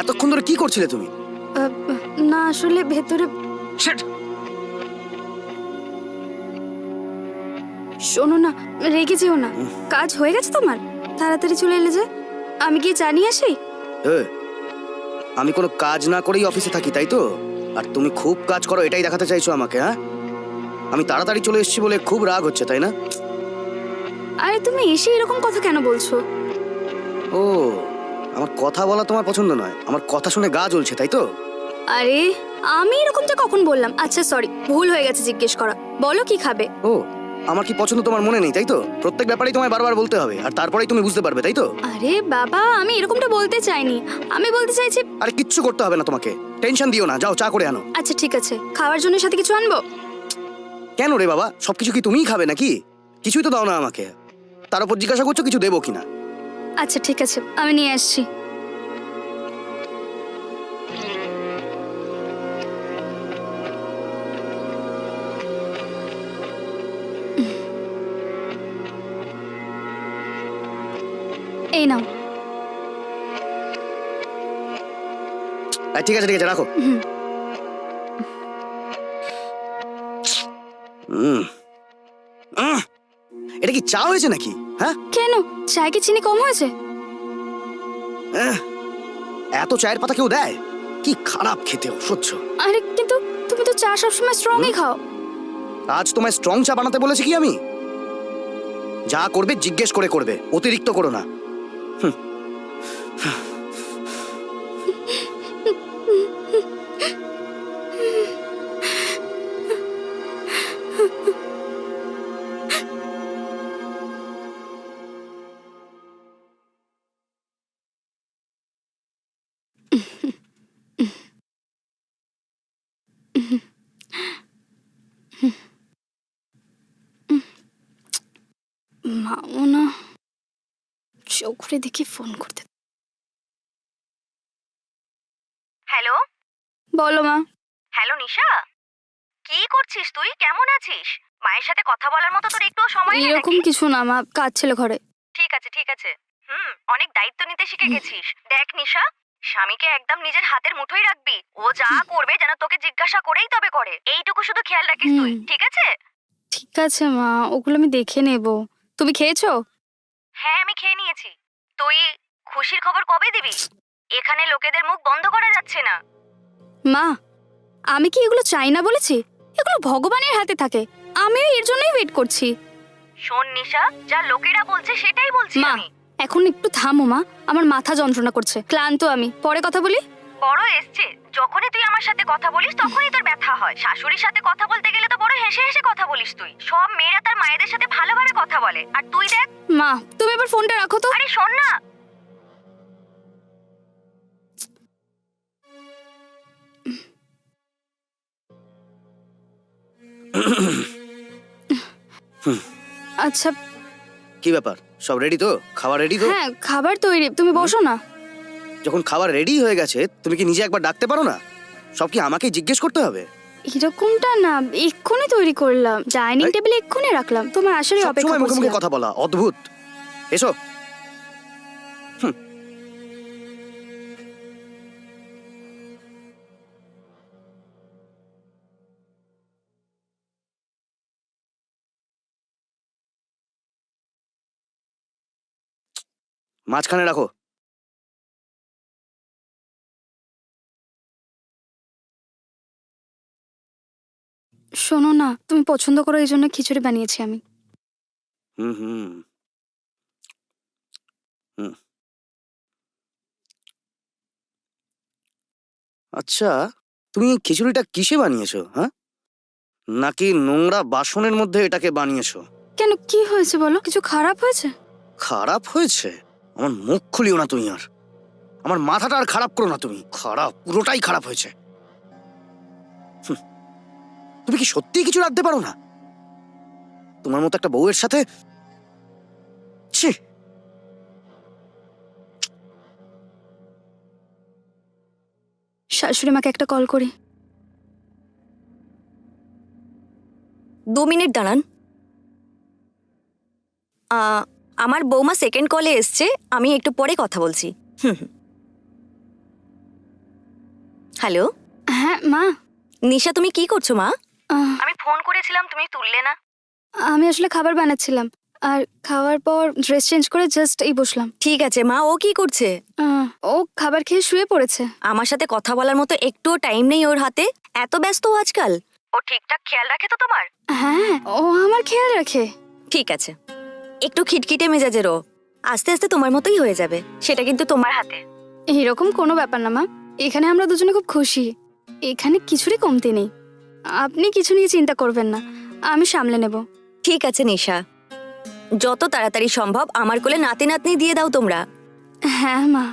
এতক্ষণ ধরে কি করছিলে তুমি? না আসলে ভেতরে। শোনো না, রেগে যেও না। কাজ হয়ে গেছে তোমার? তাড়াতাড়ি চলে এলে যে। আমি কি জানিয়ে আসি? আমি কোনো কাজ না করেই অফিসে থাকি, তাই তো? আর তুমি খুব কাজ করো এটাই দেখাতে চাইছো আমাকে, হ্যাঁ? আমি তাড়াতাড়ি চলে এসেছি বলে খুব রাগ হচ্ছে, তাই না? আরে তুমি এসে এরকম কথা কেন বলছো? ও, আমার কথা বলা তোমার পছন্দ নয়, আমার কথা শুনে গা জ্বলছে, তাই তো? আরে আমি এরকমটা কখন বললাম? আচ্ছা সরি, ভুল হয়ে গেছে জিজ্ঞেস করা। বলো কি খাবে? ও, আমার কি পছন্দ তোমার মনে নেই, তাই তো? প্রত্যেক ব্যাপারেই তোমায় বারবার বলতে হবে, আর তারপরেই তুমি বুঝতে পারবে, তাই তো? আরে বাবা, আমি এরকমটা বলতে চাইনি। আমি বলতে চাইছি। আরে কিচ্ছু করতে হবে না তোমাকে, টেনশন দিও না, যাও চা করে আনো। আচ্ছা ঠিক আছে, খাওয়ার জন্য সাথে কিছু আনবো? কেন রে বাবা, সবকিছু কি তুমিই খাবে নাকি? কিছুই তো দাও না আমাকে, তার উপর জিজ্ঞাসা করছো কিছু দেবো কিনা। আচ্ছা ঠিক আছে, আমি নিয়ে আসছি। এই নাও। ঠিক আছে ঠিক আছে, রাখো। এটা কি চা হয়েছে নাকি? হ্যাঁ, কেন? চায় কি চিনি কম হয়েছে? এত চায়ের পাতা কেউ দেয়? কি খারাপ খেতে, অসহ্য। আরে কিন্তু তুমি তো চা সবসময় স্ট্রংই খাও। আজ তোমায় স্ট্রং চা বানাতে বলেছি কি আমি? যা করবে জিজ্ঞেস করে করবে, অতিরিক্ত করো না। মাও না, চোখে দেখি ফোন করতে। হ্যালো। বলো মা। হ্যালো নিশা, কি করছিস তুই? কেমন আছিস? মায়ের সাথে কথা বলার মতো তোর একটুও সময় নেই এরকম নাকি? কিছু না মা, কাজ ছিল ঘরে। ঠিক আছে ঠিক আছে। অনেক দায়িত্ব নিতে শিখে গেছিস। দেখ নিশা, স্বামীকে একদম নিজের হাতের মুঠোয় রাখবি। ও যা করবে যেন তোকে জিজ্ঞাসা করেই তবে করে, এইটুকু শুধু খেয়াল রাখিস তুই, ঠিক আছে? ঠিক আছে মা, ওগুলো আমি দেখে নেব। তুমি খেয়েছো? হ্যাঁ আমি খেয়ে নিয়েছি। তুই খুশির খবর কবে দিবি? এখানে লোকেদের মুখ বন্ধ করা যাচ্ছে না। মা, আমি কি এগুলো চাই না বলেছি? এগুলো ভগবানের হাতে থাকে, আমিও এর জন্যই ওয়েট করছি। শোন নিশা, যা লোকেরা বলছে সেটাই বলছি মা আমি। এখন একটু থামো মা, আমার মাথা যন্ত্রণা করছে, ক্লান্ত আমি, পরে কথা বলি। বড় এসছে, যখনই তুই আমার সাথে কথা বলিস তখনই তোর ব্যথা হয়। শাশুড়ির সাথে কথা বলতে গেলে তো বড় হেসে হেসে কথা বলিস তুই। সব মেয়েরা তার মায়েদের সাথে ভালোভাবে কথা বলে, আর তুই দেখ। মা তুমি এবার ফোনটা রাখো তো। আরে শোন না। আচ্ছা। কি ব্যাপার, সব রেডি তো? খাবার রেডি তো? হ্যাঁ খাবার তৈরি, তুমি বসো না। যখন খাবার রেডি হয়ে গেছে তুমি কি নিজে একবার ডাকতে পারো না? সব কি আমাকেই জিজ্ঞেস করতে হবে? এরকমটা না, এক্ষুনি তৈরি করলাম, ডাইনিং এই- টেবিলে এক্ষুনি রাখলাম, তোমার আসারই অপেক্ষা সবসময় মুখে মুখে করছিলাম। কথা বলা, অদ্ভুত। এসো। মাঝখানে রাখো। শোনো না, তুমি পছন্দ করো এই জন্য খিচুড়ি বানিয়েছি আমি। হুম হুম হুম। আচ্ছা, তুমি এই খিচুড়িটা কিসে বানিয়েছো, হ্যাঁ? নাকি নোংরা বাসনের মধ্যে এটাকে বানিয়েছো? কেন, কি হয়েছে বলো? কিছু খারাপ হয়েছে? খারাপ হয়েছে? আমার মুখ খুলিও না তুমি আর। আমার মাথাটা আর খারাপ করো না তুমি। খারাপ, পুরোটাই খারাপ হয়েছে। তুমি কি সত্যিই কিছু রাখতে পারো না? তোমার মতো একটা বউয়ের সাথে, ছি। শাশুড়ি মাকে একটা কল করি। 2 মিনিট দাঁড়ান। আমার বৌমা সেকেন্ড কলে এসছে, আমি একটু পরে কথা বলছি। হ্যালো হ্যাঁ মা। নিশা, তুমি কি করছো মা? আহ, আমি ফোন করেছিলাম, তুমি তুললে না। আমি আসলে খাবার বানাচ্ছিলাম, আর খাওয়ার পর ড্রেস চেঞ্জ করে জাস্ট এই বসলাম। ঠিক আছে মা, ও কি করছে? ও খাবার খেয়ে শুয়ে পড়েছে। আমার সাথে কথা বলার মতো একটুও টাইম নেই ওর হাতে, এত ব্যস্ত ও আজকাল। ও ঠিকঠাক খেয়াল রাখে তো তোমার? হ্যাঁ, ও আমার খেয়াল রাখে। ঠিক আছে, একটু খিটখিটে মেজাজের ও, আস্তে আস্তে তোমার মতোই হয়ে যাবে, সেটা কিন্তু তোমার হাতে। এরকম কোনো ব্যাপার না মা, এখানে আমরা দুজনে খুব খুশি, এখানে কিছুরই কমতি নেই। আপনি কিছু নিয়ে চিন্তা করবেন না, আমি সামলে নেব। ঠিক আছে নিশা, যত তাড়াতাড়ি সম্ভব আমার কোলে নাতি নাতনি দিয়ে দাও তোমরা। হ্যাঁ মা,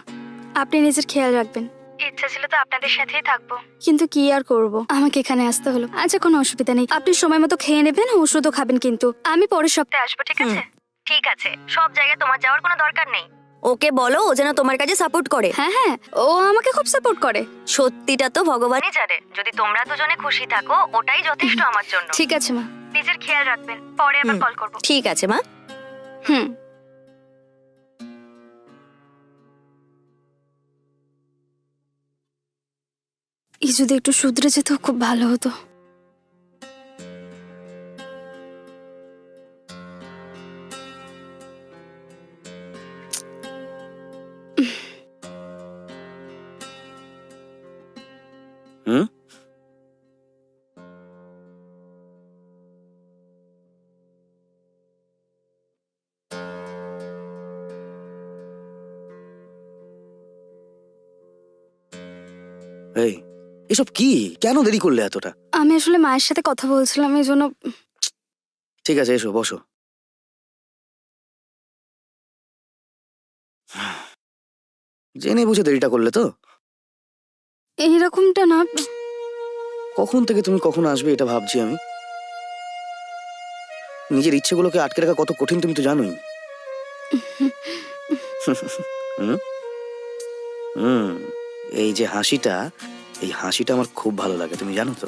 আপনি নিজের খেয়াল রাখবেন। ইচ্ছা ছিল তো আপনাদের সাথেই থাকবো, কিন্তু কি আর করব, আমাকে এখানে আসতে হলো। আচ্ছা, কোনো অসুবিধা নেই, আপনি সময় মতো খেয়ে নেবেন, ওষুধও খাবেন, কিন্তু আমি পরের সপ্তাহে আসবো, ঠিক আছে? ঠিক আছে, সব জায়গায় তোমার যাওয়ার কোনো দরকার নেই। ওকে বলো ও যেন তোমার কাছে সাপোর্ট করে। হ্যাঁ হ্যাঁ, ও আমাকে খুব সাপোর্ট করে। সত্যিটা তো ভগবানই জানে, যদি তোমরা দুজনে খুশি থাকো ওটাই যথেষ্ট আমার জন্য। ঠিক আছে মা। নিজের খেয়াল রাখবেন, পরে আবার কল করব। ঠিক আছে মা। হুম। এই যদি একটু শুধরে যেত খুব ভালো হতো। হুম? এই, এসব কি? কেন দেরি করলে এতটা? আমি আসলে মায়ের সাথে কথা বলছিলাম, এই জন্য। ঠিক আছে, এসো বসো। জেনে বুঝে দেরিটা করলে তো? এইরকমটা না। কখন থেকে তুমি কখন আসবে এটা ভাবছি আমি। নিজের ইচ্ছেগুলোকে আটকে রাখা কত কঠিন তুমি তো জানোই। হুম? হুম, এই যে হাসিটা, এই হাসিটা আমার খুব ভালো লাগে, তুমি জানো তো।